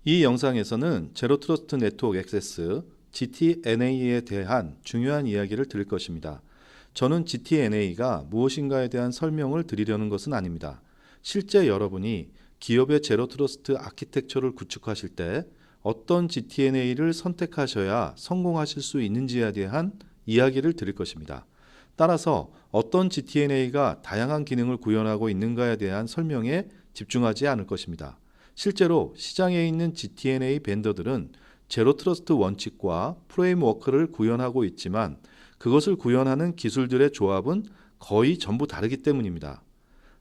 이 영상에서는 제로 트러스트 네트워크 액세스 GTNA에 대한 중요한 이야기를 드릴 것입니다. 저는 GTNA가 무엇인가에 대한 설명을 드리려는 것은 아닙니다. 실제 여러분이 기업의 제로 트러스트 아키텍처를 구축하실 때 어떤 GTNA를 선택하셔야 성공하실 수 있는지에 대한 이야기를 드릴 것입니다. 따라서 어떤 GTNA가 다양한 기능을 구현하고 있는가에 대한 설명에 집중하지 않을 것입니다. 실제로 시장에 있는 GTNA 벤더들은 제로 트러스트 원칙과 프레임워크를 구현하고 있지만 그것을 구현하는 기술들의 조합은 거의 전부 다르기 때문입니다.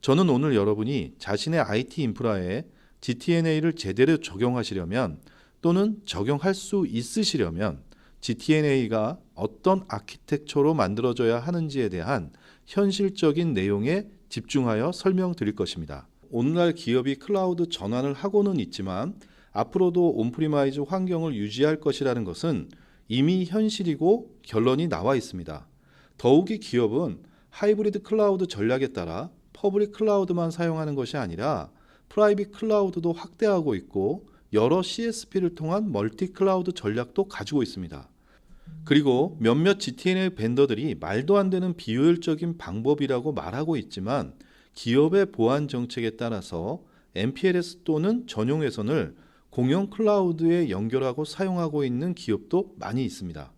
저는 오늘 여러분이 자신의 IT 인프라에 GTNA를 제대로 적용하시려면 또는 적용할 수 있으시려면 GTNA가 어떤 아키텍처로 만들어져야 하는지에 대한 현실적인 내용에 집중하여 설명드릴 것입니다. 오늘날 기업이 클라우드 전환을 하고는 있지만 앞으로도 온프리마이즈 환경을 유지할 것이라는 것은 이미 현실이고 결론이 나와 있습니다. 더욱이 기업은 하이브리드 클라우드 전략에 따라 퍼블릭 클라우드만 사용하는 것이 아니라 프라이빗 클라우드도 확대하고 있고 여러 CSP를 통한 멀티 클라우드 전략도 가지고 있습니다. 그리고 몇몇 GTNA 벤더들이 말도 안 되는 비효율적인 방법이라고 말하고 있지만 기업의 보안 정책에 따라서 MPLS 또는 전용 회선을 공용 클라우드에 연결하고 사용하고 있는 기업도 많이 있습니다.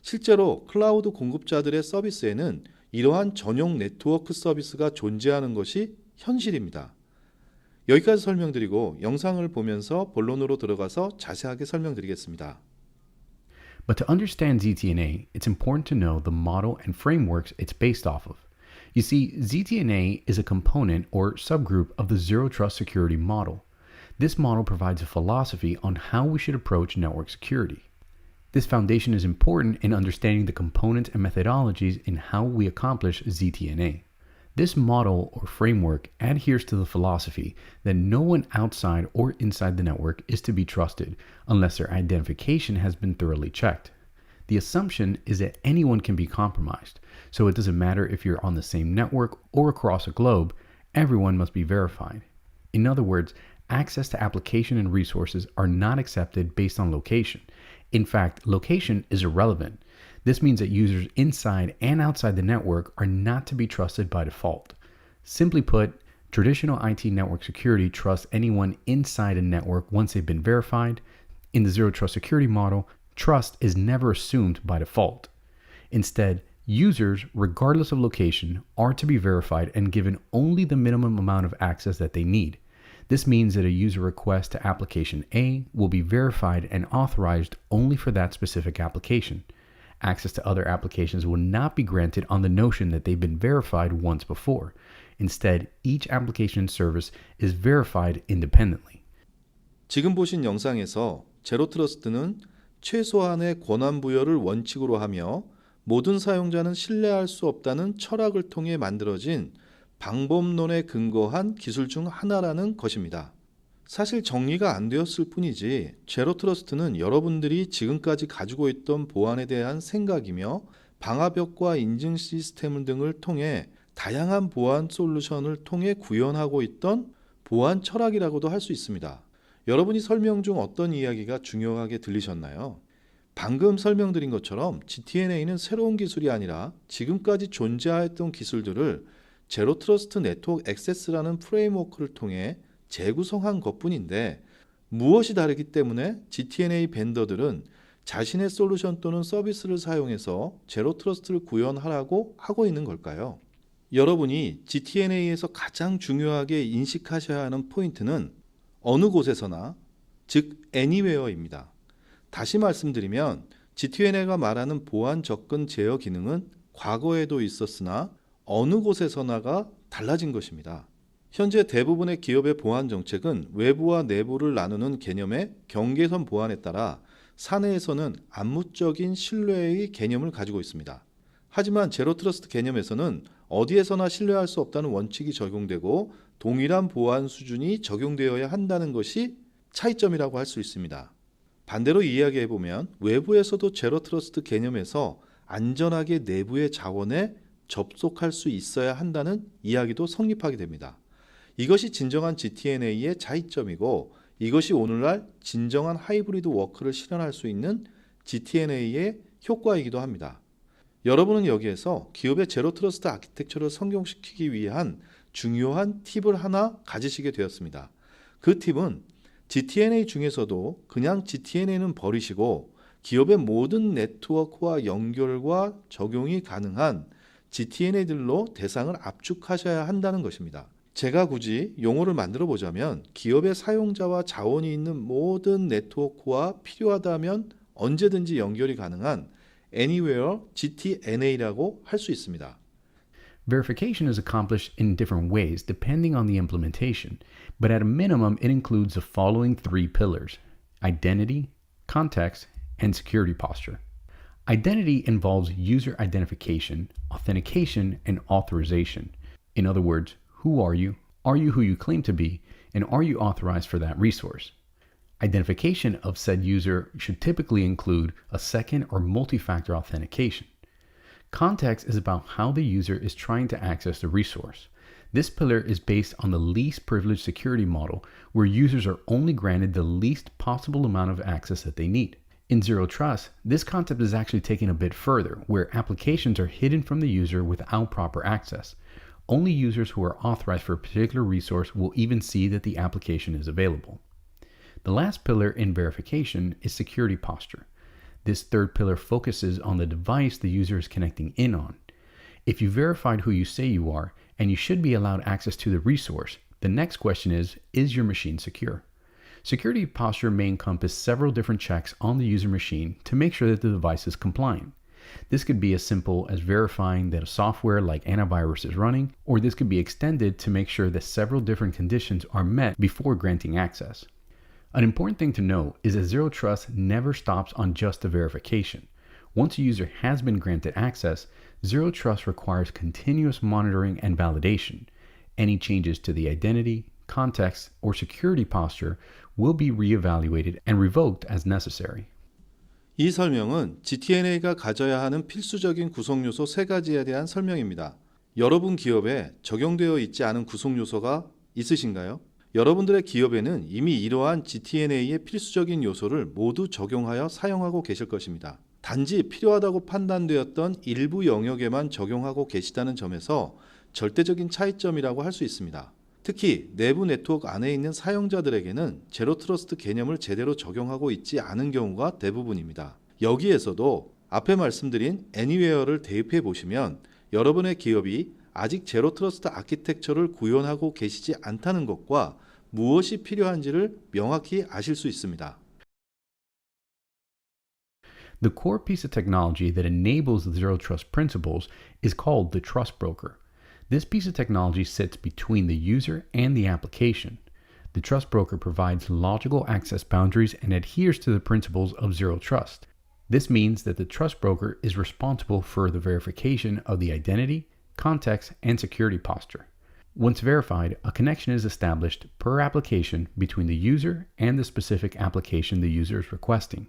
실제로 클라우드 공급자들의 서비스에는 이러한 전용 네트워크 서비스가 존재하는 것이 현실입니다. 여기까지 설명드리고 영상을 보면서 본론으로 들어가서 자세하게 설명드리겠습니다. But to understand ZTNA, it's important to know the model and frameworks it's based off of. You see, ZTNA is a component or subgroup of the Zero Trust Security model. This model provides a philosophy on how we should approach network security. This foundation is important in understanding the components and methodologies in how we accomplish ZTNA. This model or framework adheres to the philosophy that no one outside or inside the network is to be trusted unless their identification has been thoroughly checked. The assumption is that anyone can be compromised, so it doesn't matter if you're on the same network or across a globe, everyone must be verified. In other words, access to application and resources are not accepted based on location. In fact, location is irrelevant. This means that users inside and outside the network are not to be trusted by default. Simply put, traditional IT network security trusts anyone inside a network once they've been verified. In the Zero Trust Security model, trust is never assumed by default. Instead, users, regardless of location, are to be verified and given only the minimum amount of access that they need. This means that a user request to application A will be verified and authorized only for that specific application. Access to other applications will not be granted on the notion that they've been verified once before. Instead, each application service is verified independently. 지금 보신 영상에서 제로 트러스트는 최소한의 권한 부여를 원칙으로 하며 모든 사용자는 신뢰할 수 없다는 철학을 통해 만들어진 방법론에 근거한 기술 중 하나라는 것입니다. 사실 정리가 안 되었을 뿐이지 제로 트러스트는 여러분들이 지금까지 가지고 있던 보안에 대한 생각이며 방화벽과 인증 시스템 등을 통해 다양한 보안 솔루션을 통해 구현하고 있던 보안 철학이라고도 할 수 있습니다. 여러분이 설명 중 어떤 이야기가 중요하게 들리셨나요? 방금 설명드린 것처럼 GTNA는 새로운 기술이 아니라 지금까지 존재하였던 기술들을 제로 트러스트 네트워크 액세스라는 프레임워크를 통해 재구성한 것뿐인데 무엇이 다르기 때문에 GTNA 벤더들은 자신의 솔루션 또는 서비스를 사용해서 제로 트러스트를 구현하라고 하고 있는 걸까요? 여러분이 GTNA에서 가장 중요하게 인식하셔야 하는 포인트는 어느 곳에서나, 즉 anywhere입니다. 다시 말씀드리면 GTNA가 말하는 보안 접근 제어 기능은 과거에도 있었으나 어느 곳에서나가 달라진 것입니다. 현재 대부분의 기업의 보안 정책은 외부와 내부를 나누는 개념의 경계선 보안에 따라 사내에서는 암묵적인 신뢰의 개념을 가지고 있습니다. 하지만 제로 트러스트 개념에서는 어디에서나 신뢰할 수 없다는 원칙이 적용되고 동일한 보안 수준이 적용되어야 한다는 것이 차이점이라고 할 수 있습니다. 반대로 이야기해보면 외부에서도 제로 트러스트 개념에서 안전하게 내부의 자원에 접속할 수 있어야 한다는 이야기도 성립하게 됩니다. 이것이 진정한 GTNA의 차이점이고 이것이 오늘날 진정한 하이브리드 워크를 실현할 수 있는 GTNA의 효과이기도 합니다. 여러분은 여기에서 기업의 제로 트러스트 아키텍처를 성공시키기 위한 중요한 팁을 하나 가지시게 되었습니다. 그 팁은 GTNA 중에서도 그냥 GTNA는 버리시고 기업의 모든 네트워크와 연결과 적용이 가능한 GTNA들로 대상을 압축하셔야 한다는 것입니다. 제가 굳이 용어를 만들어 보자면 기업의 사용자와 자원이 있는 모든 네트워크와 필요하다면 언제든지 연결이 가능한 Anywhere GTNA라고 할 수 있습니다. Verification is accomplished in different ways depending on the implementation, but at a minimum, it includes the following three pillars: identity, context, and security posture. Identity involves user identification, authentication, and authorization. In other words, who are you? Are you who you claim to be? And are you authorized for that resource? Identification of said user should typically include a second or multi-factor authentication. Context is about how the user is trying to access the resource. This pillar is based on the least privileged security model, where users are only granted the least possible amount of access that they need. In Zero Trust, this concept is actually taken a bit further, where applications are hidden from the user without proper access. Only users who are authorized for a particular resource will even see that the application is available. The last pillar in verification is security posture. This third pillar focuses on the device the user is connecting in on. If you verified who you say you are, and you should be allowed access to the resource, the next question is your machine secure? Security posture may encompass several different checks on the user machine to make sure that the device is compliant. This could be as simple as verifying that a software like antivirus is running, or this could be extended to make sure that several different conditions are met before granting access. An important thing to note is that Zero Trust never stops on just the verification. Once a user has been granted access, Zero Trust requires continuous monitoring and validation. Any changes to the identity, context, or security posture will be reevaluated and revoked as necessary. 이 설명은 GTNA가 가져야 하는 필수적인 구성 요소 3가지에 대한 설명입니다. 여러분 기업에 적용되어 있지 않은 구성 요소가 있으신가요? 여러분들의 기업에는 이미 이러한 GTNA의 필수적인 요소를 모두 적용하여 사용하고 계실 것입니다. 단지 필요하다고 판단되었던 일부 영역에만 적용하고 계시다는 점에서 절대적인 차이점이라고 할 수 있습니다. 특히 내부 네트워크 안에 있는 사용자들에게는 제로 트러스트 개념을 제대로 적용하고 있지 않은 경우가 대부분입니다. 여기에서도 앞에 말씀드린 Anywhere를 대입해 보시면 여러분의 기업이 아직 제로 트러스트 아키텍처를 구현하고 계시지 않다는 것과 무엇이 필요한지를 명확히 아실 수 있습니다. The core piece of technology that enables the Zero Trust principles is called the Trust Broker. This piece of technology sits between the user and the application. The Trust Broker provides logical access boundaries and adheres to the principles of Zero Trust. This means that the Trust Broker is responsible for the verification of the identity, context, and security posture. Once verified, a connection is established per application between the user and the specific application the user is requesting.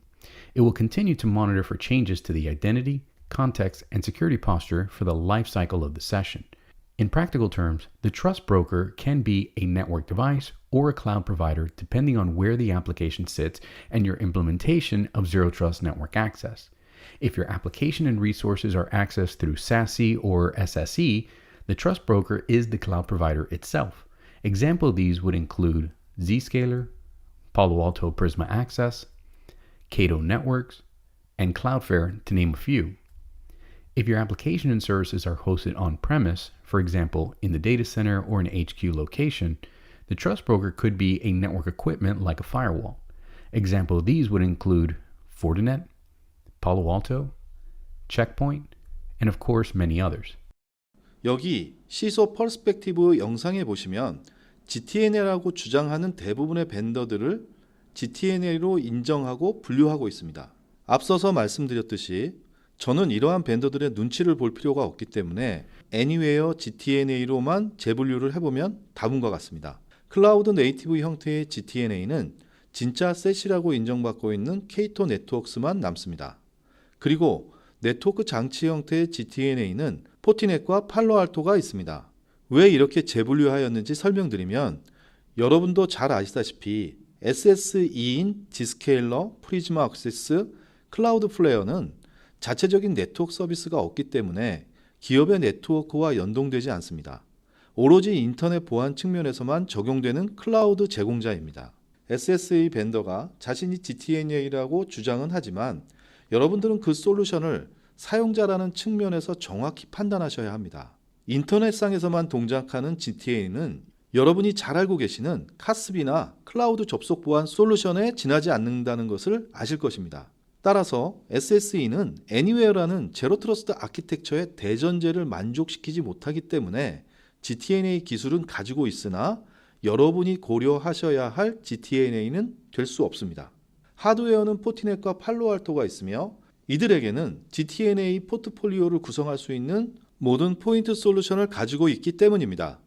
It will continue to monitor for changes to the identity, context, and security posture for the life cycle of the session. In practical terms, the Trust Broker can be a network device or a cloud provider depending on where the application sits and your implementation of Zero Trust Network Access. If your application and resources are accessed through SASE or SSE, the Trust Broker is the cloud provider itself. Example of these would include Zscaler, Palo Alto Prisma Access, Cato Networks, and Cloudflare, to name a few. If your application and services are hosted on-premise, for example, in the data center or an HQ location, the Trust Broker could be a network equipment like a firewall. Example of these would include Fortinet, Palo Alto, Checkpoint, and of course many others. 여기 시소 퍼스펙티브 영상에 보시면 GTNA라고 주장하는 대부분의 벤더들을 GTNA로 인정하고 분류하고 있습니다. 앞서서 말씀드렸듯이 저는 이러한 벤더들의 눈치를 볼 필요가 없기 때문에 Anywhere GTNA로만 재분류를 해보면 다음과 같습니다. 클라우드 네이티브 형태의 GTNA는 진짜 셋이라고 인정받고 있는 케이토 네트워크스만 남습니다. 그리고 네트워크 장치 형태의 GTNA는 포티넷과 팔로알토가 있습니다. 왜 이렇게 재분류하였는지 설명드리면 여러분도 잘 아시다시피 SSE인 Zscaler, 프리즈마 액세스, 클라우드플레어는 자체적인 네트워크 서비스가 없기 때문에 기업의 네트워크와 연동되지 않습니다. 오로지 인터넷 보안 측면에서만 적용되는 클라우드 제공자입니다. SSE 벤더가 자신이 GTNA라고 주장은 하지만 여러분들은 그 솔루션을 사용자라는 측면에서 정확히 판단하셔야 합니다. 인터넷상에서만 동작하는 GTNA는 여러분이 잘 알고 계시는 카스비나 클라우드 접속 보안 솔루션에 지나지 않는다는 것을 아실 것입니다. 따라서 SSE는 Anywhere라는 제로 트러스트 아키텍처의 대전제를 만족시키지 못하기 때문에 GTNA 기술은 가지고 있으나 여러분이 고려하셔야 할 GTNA는 될 수 없습니다. 하드웨어는 포티넷과 팔로알토가 있으며 이들에게는 GTNA 포트폴리오를 구성할 수 있는 모든 포인트 솔루션을 가지고 있기 때문입니다.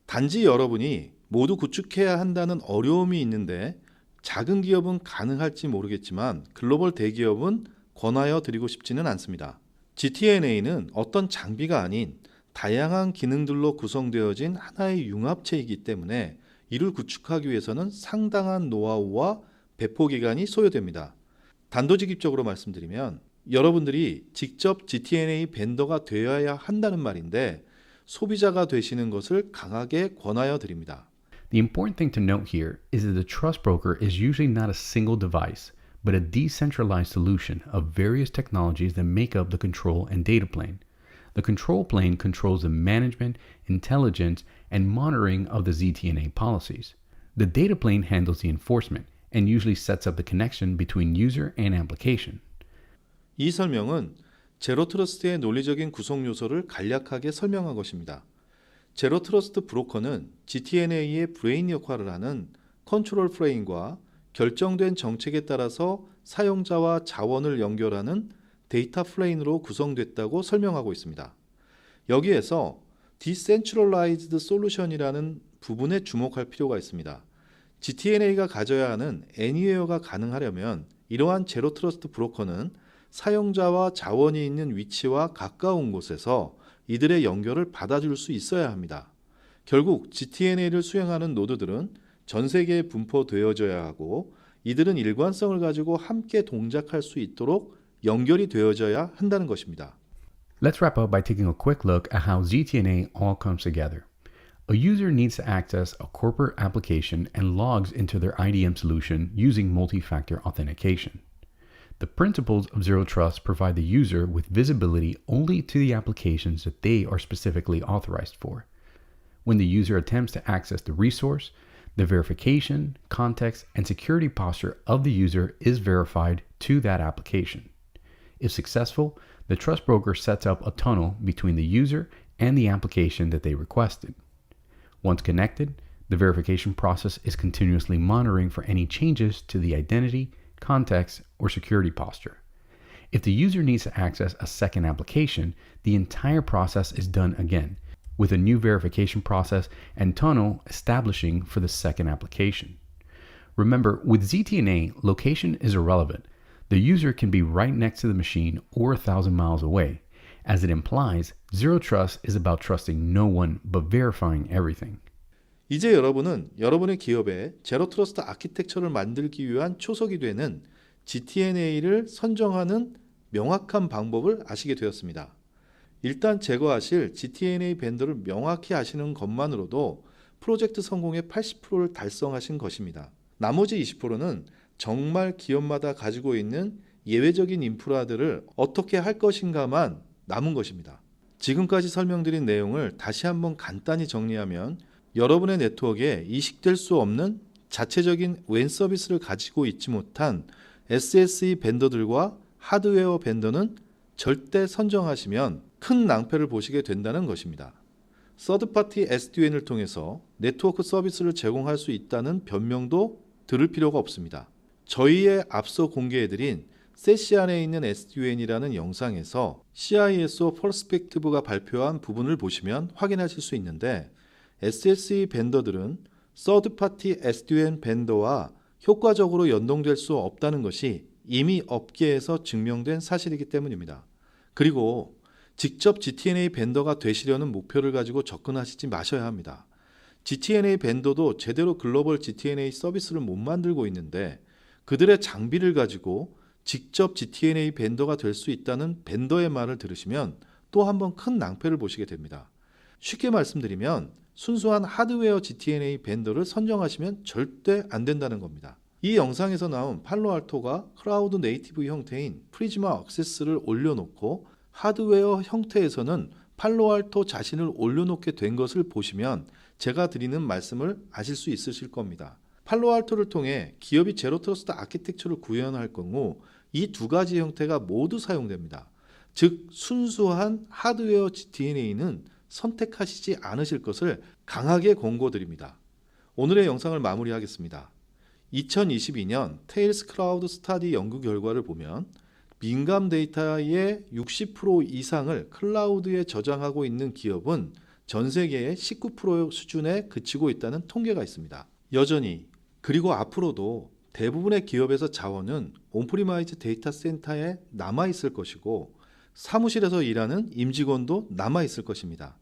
단지 여러분이 모두 구축해야 한다는 어려움이 있는데 작은 기업은 가능할지 모르겠지만 글로벌 대기업은 권하여 드리고 싶지는 않습니다. GTNA는 어떤 장비가 아닌 다양한 기능들로 구성되어진 하나의 융합체이기 때문에 이를 구축하기 위해서는 상당한 노하우와 배포 기간이 소요됩니다. 단도직입적으로 말씀드리면 여러분들이 직접 GTNA 벤더가 되어야 한다는 말인데 소비자가 되시는 것을 강하게 권하여 드립니다. The important thing to note here is that the trust broker is usually not a single device, but a decentralized solution of various technologies that make up the control and data plane. The control plane controls the management, intelligence, and monitoring of the ZTNA policies. The data plane handles the enforcement and usually sets up the connection between user and application. 이 설명은 제로 트러스트의 논리적인 구성 요소를 간략하게 설명한 것입니다. 제로 트러스트 브로커는 GTNA의 브레인 역할을 하는 컨트롤 플레인과 결정된 정책에 따라서 사용자와 자원을 연결하는 데이터 플레인으로 구성됐다고 설명하고 있습니다. 여기에서 Decentralized Solution이라는 부분에 주목할 필요가 있습니다. GTNA가 가져야 하는 Anywhere가 가능하려면 이러한 제로 트러스트 브로커는 사용자와 자원이 있는 위치와 가까운 곳에서 이들의 연결을 받아줄 수 있어야 합니다. 결국 GTNA를 수행하는 노드들은 전 세계에 분포되어져야 하고 이들은 일관성을 가지고 함께 동작할 수 있도록 연결이 되어져야 한다는 것입니다. Let's wrap up by taking a quick look at how ZTNA all comes together. A user needs to access a corporate application and logs into their IDM solution using multi-factor authentication. The principles of Zero Trust provide the user with visibility only to the applications that they are specifically authorized for. When the user attempts to access the resource, the verification, context, and security posture of the user is verified to that application. If successful, the trust broker sets up a tunnel between the user and the application that they requested. Once connected, the verification process is continuously monitoring for any changes to the identity, context, or security posture. If the user needs to access a second application, the entire process is done again, with a new verification process and tunnel establishing for the second application. Remember, with ZTNA, location is irrelevant. The user can be right next to the machine or 1,000 miles away. As it implies, Zero Trust is about trusting no one but verifying everything. 이제 여러분은 여러분의 기업에 제로 트러스트 아키텍처를 만들기 위한 초석이 되는 GTNA를 선정하는 명확한 방법을 아시게 되었습니다. 일단 제거하실 GTNA 벤더를 명확히 아시는 것만으로도 프로젝트 성공의 80%를 달성하신 것입니다. 나머지 20%는 정말 기업마다 가지고 있는 예외적인 인프라들을 어떻게 할 것인가만 남은 것입니다. 지금까지 설명드린 내용을 다시 한번 간단히 정리하면 여러분의 네트워크에 이식될 수 없는 자체적인 웬 서비스를 가지고 있지 못한 SSE 벤더들과 하드웨어 벤더는 절대 선정하시면 큰 낭패를 보시게 된다는 것입니다. 서드파티 SDN을 통해서 네트워크 서비스를 제공할 수 있다는 변명도 들을 필요가 없습니다. 저희의 앞서 공개해드린 세시안에 있는 SDN이라는 영상에서 CISO 퍼스펙티브가 발표한 부분을 보시면 확인하실 수 있는데 SSE 벤더들은 서드파티 SDN 벤더와 효과적으로 연동될 수 없다는 것이 이미 업계에서 증명된 사실이기 때문입니다. 그리고 직접 GTNA 벤더가 되시려는 목표를 가지고 접근하시지 마셔야 합니다. GTNA 벤더도 제대로 글로벌 GTNA 서비스를 못 만들고 있는데 그들의 장비를 가지고 직접 GTNA 벤더가 될 수 있다는 벤더의 말을 들으시면 또 한 번 큰 낭패를 보시게 됩니다. 쉽게 말씀드리면 순수한 하드웨어 GTNA 벤더를 선정하시면 절대 안 된다는 겁니다. 이 영상에서 나온 팔로알토가 클라우드 네이티브 형태인 프리즈마 액세스를 올려놓고 하드웨어 형태에서는 팔로알토 자신을 올려놓게 된 것을 보시면 제가 드리는 말씀을 아실 수 있으실 겁니다. 팔로알토를 통해 기업이 제로 트러스트 아키텍처를 구현할 경우 이 두 가지 형태가 모두 사용됩니다. 즉 순수한 하드웨어 GTNA는 선택하시지 않으실 것을 강하게 권고드립니다. 오늘의 영상을 마무리하겠습니다. 2022년 테일스 클라우드 스타디 연구 결과를 보면 민감 데이터의 60% 이상을 클라우드에 저장하고 있는 기업은 전 세계의 19% 수준에 그치고 있다는 통계가 있습니다. 여전히 그리고 앞으로도 대부분의 기업에서 자원은 온프리마이즈 데이터 센터에 남아 있을 것이고 사무실에서 일하는 임직원도 남아 있을 것입니다.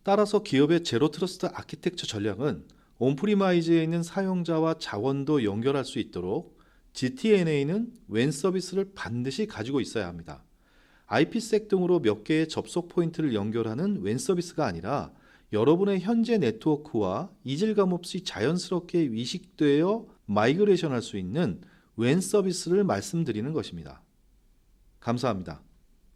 따라서 기업의 제로 트러스트 아키텍처 전략은 온프리마이즈에 있는 사용자와 자원도 연결할 수 있도록 GTNA는 웬 서비스를 반드시 가지고 있어야 합니다. IPsec 등으로 몇 개의 접속 포인트를 연결하는 웬 서비스가 아니라 여러분의 현재 네트워크와 이질감 없이 자연스럽게 위식되어 마이그레이션 할 수 있는 웬 서비스를 말씀드리는 것입니다. 감사합니다.